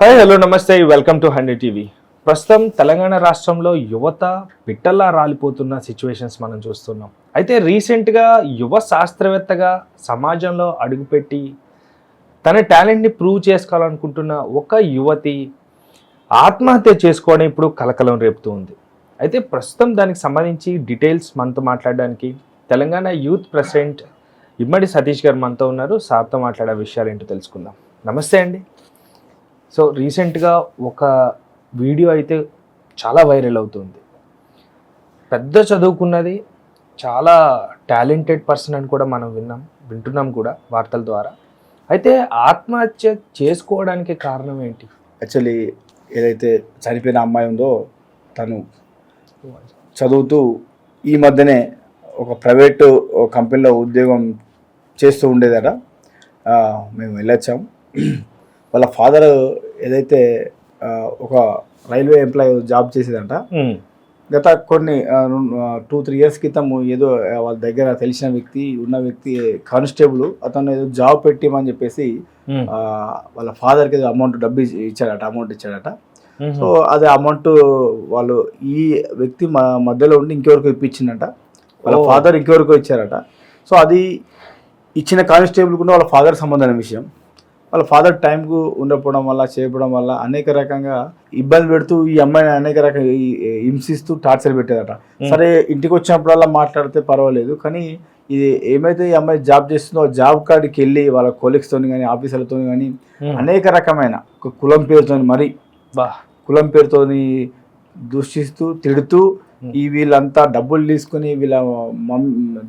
Hi hello నమస్తే welcome to 100 TV. ప్రస్తుతం తెలంగాణ రాష్ట్రంలో యువత పిట్టల్లా రాలిపోతున్న సిచ్యువేషన్స్ మనం చూస్తున్నాం. అయితే రీసెంట్గా యువ శాస్త్రవేత్తగా సమాజంలో అడుగుపెట్టి తన టాలెంట్ని ప్రూవ్ చేసుకోవాలనుకుంటున్న ఒక యువతి ఆత్మహత్య చేసుకోవడం ఇప్పుడు కలకలం రేపుతూ ఉంది. అయితే ప్రస్తుతం దానికి సంబంధించి డీటెయిల్స్ మనతో మాట్లాడడానికి తెలంగాణ యూత్ ప్రెసిడెంట్ ఇమ్మడి సతీష్ గారు మనతో ఉన్నారు. సార్తో మాట్లాడే విషయాలు ఏంటో తెలుసుకుందాం. నమస్తే అండి. సో రీసెంట్గా ఒక వీడియో అయితే చాలా వైరల్ అవుతుంది. పెద్ద చదువుకున్నది, చాలా టాలెంటెడ్ పర్సన్ అని కూడా మనం వింటున్నాం కూడా వార్తల ద్వారా. అయితే ఆత్మహత్య చేసుకోవడానికి కారణం ఏంటి? యాక్చువల్లీ ఏదైతే చనిపోయిన అమ్మాయి ఉందో తను చదువుతూ ఈ మధ్యనే ఒక ప్రైవేటు కంపెనీలో ఉద్యోగం చేస్తూ ఉండేదట. మేము వెళ్ళొచ్చాం. వాళ్ళ ఫాదర్ ఏదైతే ఒక రైల్వే ఎంప్లాయీ జాబ్ చేసేదంట. గత కొన్ని 2-3 ఇయర్స్ క్రితం ఏదో వాళ్ళ దగ్గర తెలిసిన వ్యక్తి ఉన్న వ్యక్తి కానిస్టేబుల్ అతను ఏదో జాబ్ పెట్టిమని చెప్పేసి వాళ్ళ ఫాదర్కి ఏదో డబ్బు ఇచ్చాడట. సో అదే అమౌంట్ వాళ్ళు ఈ వ్యక్తి మధ్యలో ఉండి ఇంకెవరికి ఇప్పించిందట. వాళ్ళ ఫాదర్ ఇంకెవరికో ఇచ్చారట. సో అది ఇచ్చిన కానిస్టేబుల్ కూడా వాళ్ళ ఫాదర్ సంబంధమైన విషయం. వాళ్ళ ఫాదర్ టైంకు ఉండకపోవడం వల్ల చేయడం వల్ల అనేక రకంగా ఇబ్బంది పెడుతూ ఈ అమ్మాయిని అనేక రకంగా హింసిస్తూ టార్చర్ పెట్టేదట. సరే ఇంటికి వచ్చినప్పుడల్లా మాట్లాడితే పర్వాలేదు, కానీ ఇది ఏమైతే ఈ అమ్మాయి జాబ్ చేస్తుందో జాబ్ కాడికి వెళ్ళి వాళ్ళ కొలీగ్స్తో కానీ ఆఫీసర్లతో కానీ అనేక రకమైన కులం పేరుతో కులం పేరుతో దూషిస్తూ తిడుతూ వీళ్ళంతా డబ్బులు తీసుకుని వీళ్ళ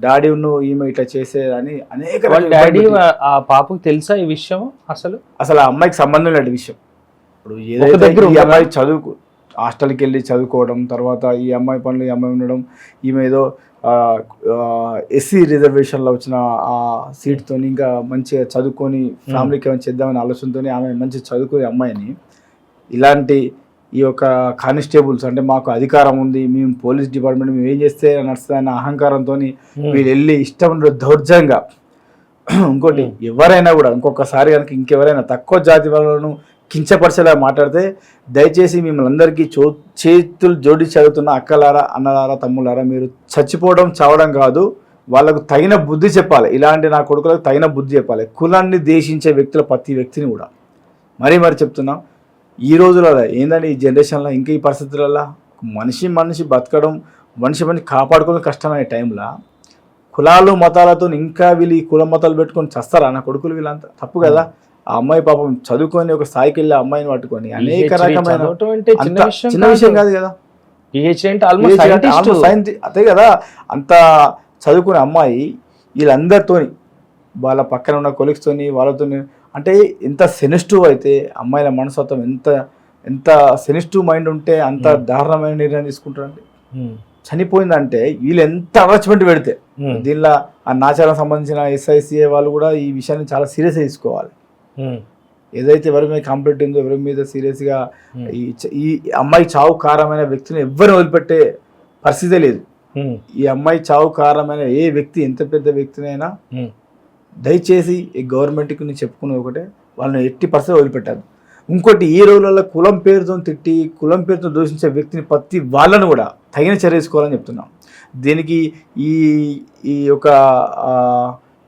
డాడీ ఈమె ఇట్లా చేసేదని అనేక డాడీ ఆ పాపకు తెలుసా ఈ విషయం? అసలు ఆ అమ్మాయికి సంబంధం లేని విషయం. ఇప్పుడు ఏదైతే ఈ అమ్మాయి హాస్టల్కి వెళ్ళి చదువుకోవడం, తర్వాత ఈ అమ్మాయి పనులు ఈ అమ్మాయి ఉండడం, ఈమె ఏదో ఎస్సీ రిజర్వేషన్లో వచ్చిన ఆ సీట్తో ఇంకా మంచిగా చదువుకొని ఫ్యామిలీకి ఏమైనా చేద్దామనే ఆలోచనతో ఆమె మంచిగా చదువుకునే అమ్మాయిని ఇలాంటి ఈ యొక్క కానిస్టేబుల్స్ అంటే మాకు అధికారం ఉంది, మేము పోలీస్ డిపార్ట్మెంట్ మేము ఏం చేస్తే నడుస్తుందన్న అహంకారంతో వీళ్ళు వెళ్ళి ఇష్టం దౌర్జంగా ఇంకోటి ఎవరైనా కూడా ఇంకొకసారి కనుక ఇంకెవరైనా తక్కువ జాతి వాళ్ళను కించపరిచేలా మాట్లాడితే దయచేసి మిమ్మల్ని అందరికీ చేతులు జోడి చదువుతున్న అక్కలారా, అన్నలారా, తమ్ములారా, మీరు చచ్చిపోవడం చావడం కాదు, వాళ్ళకు తగిన బుద్ధి చెప్పాలి. ఇలాంటి నా కొడుకులకు తగిన బుద్ధి చెప్పాలి. కులాన్ని దేశించే వ్యక్తుల ప్రతి వ్యక్తిని కూడా మరీ చెప్తున్నాం. ఈ రోజులలో ఏంటంటే ఈ జనరేషన్లో ఇంకా ఈ పరిస్థితులలో మనిషి బతకడం, మనిషి కాపాడుకోవడం కష్టమైన టైంలో కులాలు మతాలతో ఇంకా వీళ్ళు ఈ కుల మతాలు పెట్టుకొని చస్తారా నా కొడుకులు? వీళ్ళంతా తప్పు కదా. ఆ అమ్మాయి పాపం చదువుకొని ఒక స్థాయికి వెళ్ళి అమ్మాయిని పట్టుకొని అనేక రకమైన చిన్న విషయం కాదు కదా. అదే కదా, అంత చదువుకునే అమ్మాయి వీళ్ళందరితోని వాళ్ళ పక్కన ఉన్న కొలీగ్స్తోని వాళ్ళతో అంటే ఎంత సెన్సిటివ్ అయితే అమ్మాయిల మనస్తత్వం ఎంత సెన్సిటివ్ మైండ్ ఉంటే అంత దారుణమైన నిర్ణయం తీసుకుంటారండి. చనిపోయిందంటే వీళ్ళు ఎంత అటాచ్మెంట్ పెడితే దీనిలో ఆ నాచారం సంబంధించిన SICA వాళ్ళు కూడా ఈ విషయాన్ని చాలా సీరియస్గా తీసుకోవాలి. ఏదైతే ఎవరి మీద కంప్లైంట్ ఉందో ఎవరి మీద సీరియస్గా ఈ అమ్మాయి చావు కారణమైన వ్యక్తిని ఎవరిని వదిలిపెట్టే పరిస్థితే లేదు. ఈ అమ్మాయి చావు కారణమైన ఏ వ్యక్తి ఎంత పెద్ద వ్యక్తినైనా దయచేసి ఈ గవర్నమెంట్కి నేను చెప్పుకున్నది ఒకటే, వాళ్ళని 80% వదిలిపెట్టారు. ఇంకోటి ఈ రోజులలో కులం పేరుతో తిట్టి కులం పేరుతో దూషించే వ్యక్తిని ప్రతి వాళ్ళను కూడా తగిన చర్య తీసుకోవాలని చెప్తున్నాం. దీనికి ఈ యొక్క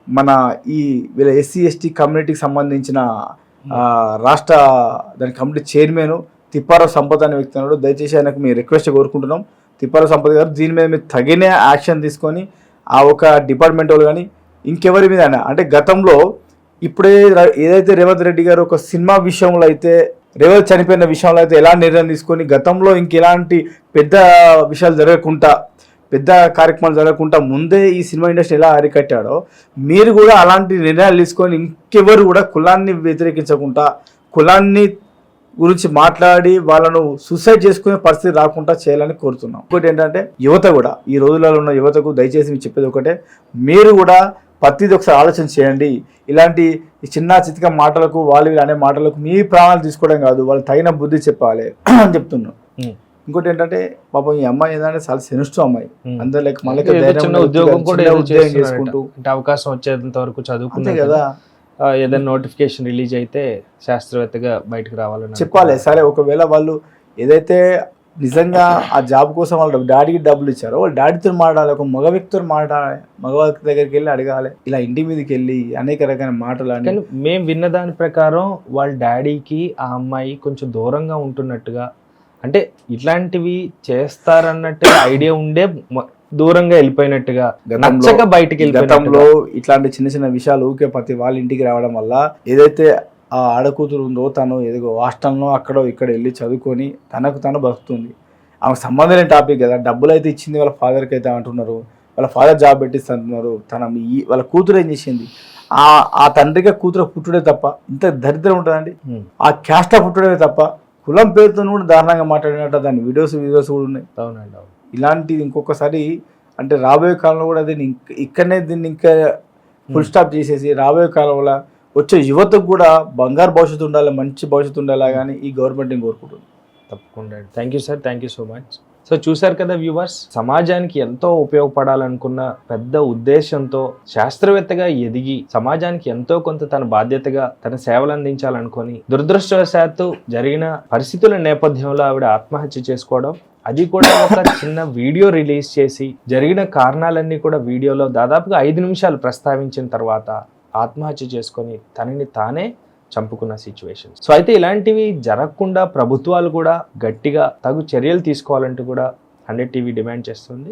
మన వీళ్ళ SC ST కమ్యూనిటీకి సంబంధించిన రాష్ట్ర దాని కమిటీ చైర్మన్ తిప్పారావు సంపత్ అనే వ్యక్తి అన్నాడు. దయచేసి ఆయనకు మేము రిక్వెస్ట్ కోరుకుంటున్నాం, తిప్పారావు సంపత్ గారు దీని మీద మీరు తగిన యాక్షన్ తీసుకొని ఆ ఒక డిపార్ట్మెంట్ వాళ్ళు కానీ ఇంకెవరి మీద అంటే గతంలో ఇప్పుడే ఏదైతే రేవంత్ రెడ్డి గారు ఒక సినిమా విషయంలో అయితే రేవంత్ చనిపోయిన విషయంలో అయితే ఎలా నిర్ణయం తీసుకొని గతంలో ఇంకెలాంటి పెద్ద విషయాలు జరగకుండా పెద్ద కార్యక్రమాలు జరగకుండా ముందే ఈ సినిమా ఇండస్ట్రీ ఎలా అరికట్టాడో మీరు కూడా అలాంటి నిర్ణయాలు తీసుకొని ఇంకెవరు కూడా కులాన్ని వ్యతిరేకించకుండా కులాన్ని గురించి మాట్లాడి వాళ్ళను సూసైడ్ చేసుకునే పరిస్థితి రాకుండా చేయాలని కోరుతున్నాం. ఇంకోటి ఏంటంటే యువత కూడా ఈ రోజులలో ఉన్న యువతకు దయచేసి మీకు చెప్పేది ఒకటే, మీరు కూడా ప్రతిదీ ఒకసారి ఆలోచన చేయండి. ఇలాంటి చిన్న చితిక మాటలకు వాళ్ళు అనే మాటలకు మీ ప్రాణాలు తీసుకోవడం కాదు, వాళ్ళు తగిన బుద్ధి చెప్పాలి అని చెప్తున్నాం. ఇంకోటి ఏంటంటే పాపం ఈ అమ్మాయి ఏంటంటే చాలా సెన్సిటివ్ అమ్మాయి, అందరు లైక్ మళ్ళీ ఉద్యోగం చేసుకుంటూ అవకాశం వచ్చేంత వరకు చదువుకుంటే కదా. ఏదైనా నోటిఫికేషన్ రిలీజ్ అయితే శాస్త్రవేత్తగా బయటకు రావాలని చెప్పాలి. సరే ఒకవేళ వాళ్ళు ఏదైతే నిజంగా ఆ జాబ్ కోసం వాళ్ళ డాడీకి డబ్బులు ఇచ్చారో వాళ్ళ డాడీతో మాట్లాడాలి, ఒక మగ వ్యక్తితో మాట్లాడాలి, మగ వ్యక్తి దగ్గరికి వెళ్ళి అడగాలి, ఇలా ఇంటి మీదకి వెళ్ళి అనేక రకమైన మాటలు అని. కానీ మేము విన్న దాని ప్రకారం వాళ్ళ డాడీకి ఆ అమ్మాయి కొంచెం దూరంగా ఉంటున్నట్టుగా, అంటే ఇట్లాంటివి చేస్తారన్నట్టు ఐడియా ఉండే దూరంగా వెళ్ళిపోయినట్టుగా, నచ్చక బయటికి గతంలో ఇట్లాంటి చిన్న చిన్న విషయాలు ఊకే ప్రతి వాళ్ళ ఇంటికి రావడం వల్ల ఏదైతే ఆ ఆడకూతురు ఉందో తను ఏదో హాస్టల్లో అక్కడో ఇక్కడ వెళ్ళి చదువుకొని తనకు తను బతుకుతుంది. ఆమెకు సంబంధం లేని టాపిక్ కదా, డబ్బులు అయితే ఇచ్చింది వాళ్ళ ఫాదర్కి అయితే అంటున్నారు, వాళ్ళ ఫాదర్ జాబ్ పెట్టిస్తున్నారు, వాళ్ళ కూతురు ఏం చేసింది, ఆ తండ్రికి కూతురు పుట్టుడే తప్ప ఇంత దరిద్రం ఉంటుందండి. ఆ క్యాస్ట్ పుట్టుడే తప్ప కులం పేరుతో కూడా దారుణంగా మాట్లాడినట్టు దాని వీడియోస్ కూడా ఉన్నాయి. అవునండి. ఇలాంటిది ఇంకొకసారి అంటే రాబోయే కాలంలో కూడా దీన్ని ఇక్కడనే దీన్ని ఇంకా ఫుల్ స్టాప్ చేసేసి రాబోయే కాలంలో వచ్చే యువతకు కూడా బంగారు భవిష్యత్తు ఉండాలి, మంచి భవిష్యత్తు ఉండాలి కానీ ఈ గవర్నమెంట్ కోరుకుంటుంది. తప్పకుండా. Thank you sir, thank you so much. So చూశారు కదా వ్యూవర్స్, సమాజానికి ఎంతో ఉపయోగపడాలనుకున్న పెద్ద ఉద్దేశంతో శాస్త్రవేత్తగా ఎదిగి సమాజానికి ఎంతో కొంత తన బాధ్యతగా తన సేవలు అందించాలనుకొని దురదృష్టవశాత్తు జరిగిన పరిస్థితుల నేపథ్యంలో ఆవిడ ఆత్మహత్య చేసుకోవడం, అది కూడా ఒక చిన్న వీడియో రిలీజ్ చేసి జరిగిన కారణాలన్నీ కూడా వీడియోలో దాదాపుగా 5 నిమిషాలు ప్రస్తావించిన తర్వాత ఆత్మహత్య చేసుకొని తనని తానే చంపుకున్న సిచ్యువేషన్. సో అయితే ఇలాంటివి జరగకుండా ప్రభుత్వాలు కూడా గట్టిగా తగు చర్యలు తీసుకోవాలంటూ కూడా 100 టీవీ డిమాండ్ చేస్తుంది.